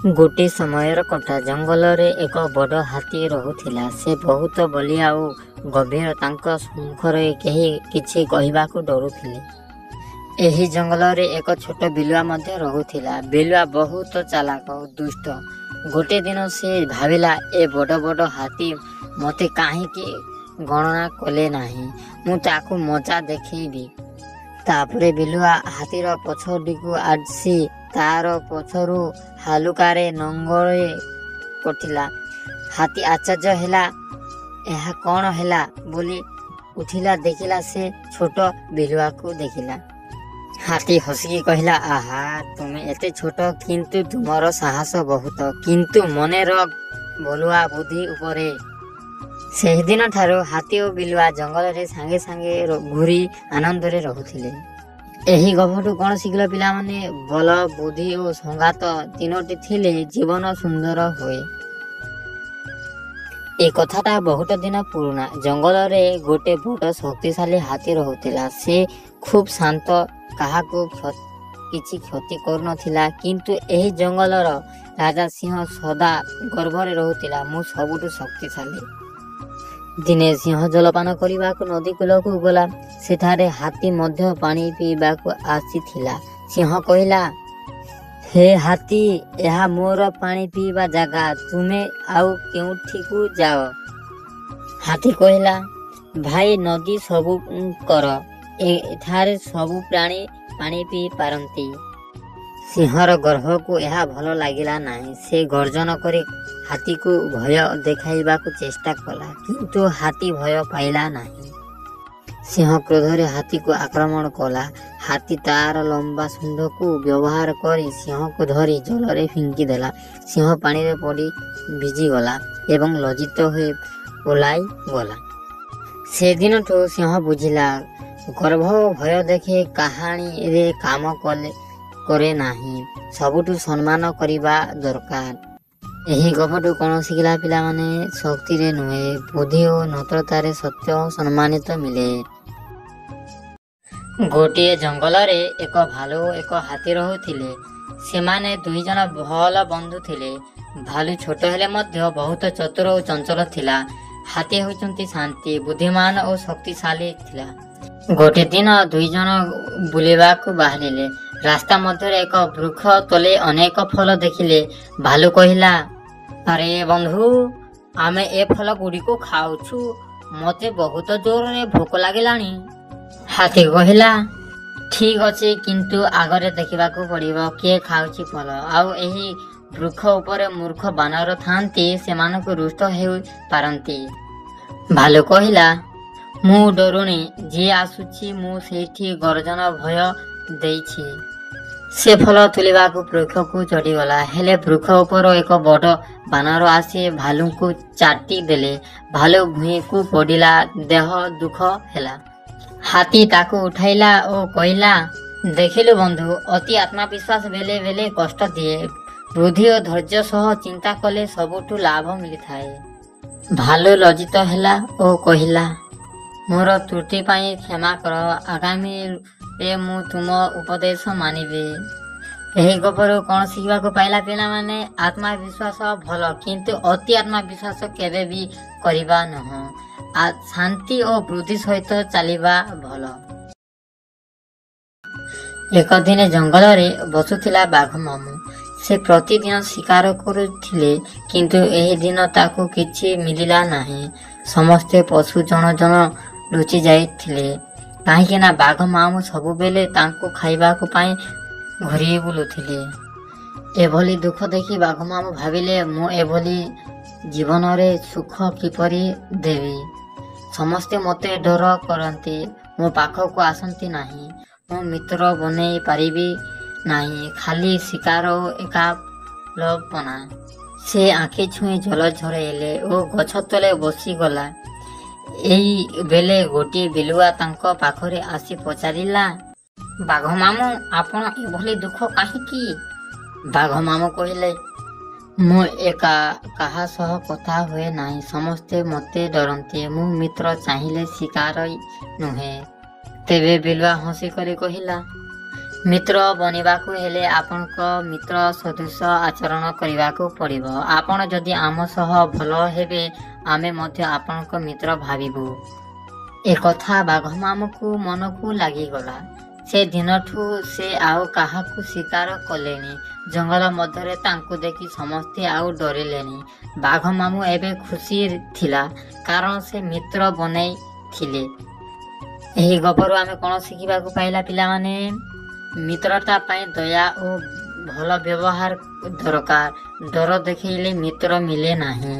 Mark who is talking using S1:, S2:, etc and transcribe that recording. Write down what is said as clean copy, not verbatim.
S1: गोटे समयर कथा जंगल रे एक बड़ हाथी रहुथिला। से बहुत बलिया और गभीर तांका मुखरे केही किछि कहिबाकू डरुथिले। एही जंगल रे एक छोट बिलुआ मध्य रहुथिला। बिलुआ बहुत चालाक और दुष्ट। गोटे दिन से भाविला ए बड़ बड़ हाथी मते काहीकि गणना कले नाही, मु ताकू मजा देखैबी। तापरे बिलुआ हाथीर पछडिकू आसी तार पछरु हालुकारे नंगळे पटिला। हाथी आश्चर्य हेला, एहा कौन हेला बोली उठिला। देखिला से छोट बिलुआ को देखिला। हाथी हसिकी कहिला, आहा तुमे एते छोट किंतु तुमर साहस बहुत, किंतु मने रख बलुआ बुद्धि उपरे। सेहि दिन ठारो हाथी और बिलुआ जंगल रे सांगे सांगे घुरी आनंद रे रहुथिले। एही गभटू कौन शिखल पिला माने बल बुद्धि और संगात तीनोटी थिले जीवन सुंदर हुए। ए कथाटा बहुत दिन पुराना। जंगल रे गोटे बड़ शक्तिशाली हाथी रहुथिला। से खूब शांत, काहाको किछि क्षति कर नथिला। किंतु एही जंगलर राजा सिंह सदा गर्भरे रहुथिला, मु सबुठु शक्तिशाली। दिने सिंह जलपान करने को नदी कूल को गला। सेठारे हाथी मध्य पानी पीवा को आसीथिला। सिंह कहिला, हे हाथी, यह मोर पानी पीवा जगह, तुमे आउ केउठी को जाओ। हाथी कहिला, भाई नदी सबु कर, एठारे सबु प्राणी पानी पी पारंती। सिंहर गर्भ को यह भल लागिला नाही। से गर्जन करे हाथी को भय देखाइबा को चेष्टा कला, किंतु हाथी भय पाइला नाही। सिंह क्रोधरे हाथी को आक्रमण कला। हाथी तार लंबा सुंड को व्यवहार करी सिंह को धरी जल रे फिंकी देला। सिंह पानी रे पड़ी भिजी गला एवं लज्जित होई ओलाई गला। से दिन तो सिंह बुझिला, गर्भ भय देखे कहानी रे काम करे नाही, सबुठु सम्मान करिबा दरकार। एही गपटू कौन शिखला पिला माने शक्ति रे नुहे, बुद्धि और नम्रता रे सत्य सम्मानित मिले। गोटे जंगल रे एक भालू एक हाथी रहुथिले। सेमाने दुई जन भल बंधु थिले। भालू छोट हेले मध्य बहुत चतुर और चंचल थिला। हाथी होचंती शांति, बुद्धिमान और शक्तिशाली थिला। गोटे दिन दुई जन बुलेबा को बाहरिले। रास्ता मध्य एक वृक्ष तले अनेक फल देखिले। भालू कहिला, अरे बंधु, आमे ए फल गुडी को खाउछु, मते बहुत जोर रे भोक लागिलानी। हाथी कहिला, ठीक अछि, किंतु आगरे देखिबा को पड़िबो के खाउछि फल। आउ एही वृक्ष ऊपर मूर्ख बानर थांती, सेमानकु रुष्ट हेउ पारंती। भालू कहिला, मु डरुणी, जे आसुछि मु सेठी गर्जन भय देइछि। से फल तुलिबा को वृक्ष को चढ़ी गला। हेले वृक्ष ऊपर एक बड़ बानर आसी भालू को चाटी देले। भालू भूई को पड़िला, देह दुख हेला। हाथी ताको उठाइला और कहिला, देखिलु बंधु, अति आत्मविश्वास बेले बेले कष्ट दिए। बुद्धि और धैर्य सह चिंता कले सबुठु लाभ मिलिथाए। भालू लज्जित हेला और कहिला, मोर त्रुटि पाई क्षमा कर, आगामी रे मु तुम उपदेश मानिबे। एही गपरु कौन शिखिबा को पाइला पिला माने आत्मविश्वास भल, किंतु अति आत्मविश्वास केबे भी करिबा नह। शांति और बुद्धि सहित चलिबा भल। एक दिन जंगल रे बसुथिला बाघ मामू। से प्रतिदिन शिकार करुथिले, किंतु एही दिन ताकू किछि मिलिला नाही। समस्ते पशु जन जन लुचि जाइथिले, काहेकि ना बाघ मामू सबु बेले तांको खाइबा को पाई घुरी बुलुथिले। एभली दुख देखि बाघ मामू भाविले, मु एभली जीवन रे सुख किपरि देवी। समस्ते मते डर करंती, मो पाख को आसंती नाही। मो मित्र बनेई पारिबी नाही, खाली शिकार एकापना। से आँखि छुई जल झरेले और गछ तले बसी गला। एई बेले गोटे बिलुआ तांको पाखरे आसी पचारिला, बाघ मामू, आपण एभली दुख काहिकी? बाघ मामू कहिले, मु एका काहा सह कथा हुए नाही, समस्ते मते डरंती, मु मित्र चाहिले शिकार नुहे। तेबे बिलुआ हसी करे कहिला, ମିତ୍ର ବନିବାକୁ ହେଲେ ଆପଣଙ୍କ ମିତ୍ର ସଦୃଶ ଆଚରଣ କରିବାକୁ ପଡ଼ିବ। ଆପଣ ଯଦି ଆମ ସହ ଭଲ ହେବେ ଆମେ ମଧ୍ୟ ଆପଣଙ୍କ ମିତ୍ର ଭାବିବୁ। ଏକଥା ବାଘ ମାମୁଁକୁ ମନକୁ ଲାଗିଗଲା। ସେ ଦିନଠୁ ସେ ଆଉ କାହାକୁ ଶିକାର କଲେନି। ଜଙ୍ଗଲ ମଧ୍ୟରେ ତାଙ୍କୁ ଦେଖି ସମସ୍ତେ ଆଉ ଡରିଲେନି। ବାଘ ମାମୁଁ ଏବେ ଖୁସି ଥିଲା କାରଣ ସେ ମିତ୍ର ବନେଇଥିଲେ। ଏହି ଗପରୁ ଆମେ କ'ଣ ଶିଖିବାକୁ ପାଇଲା ପିଲାମାନେ? ମିତ୍ରତା ପାଇଁ ଦୟା ଓ ଭଲ ବ୍ୟବହାର ଦରକାର। ଡର ଦେଖେଇଲେ ମିତ୍ର ମିଳେ ନାହିଁ।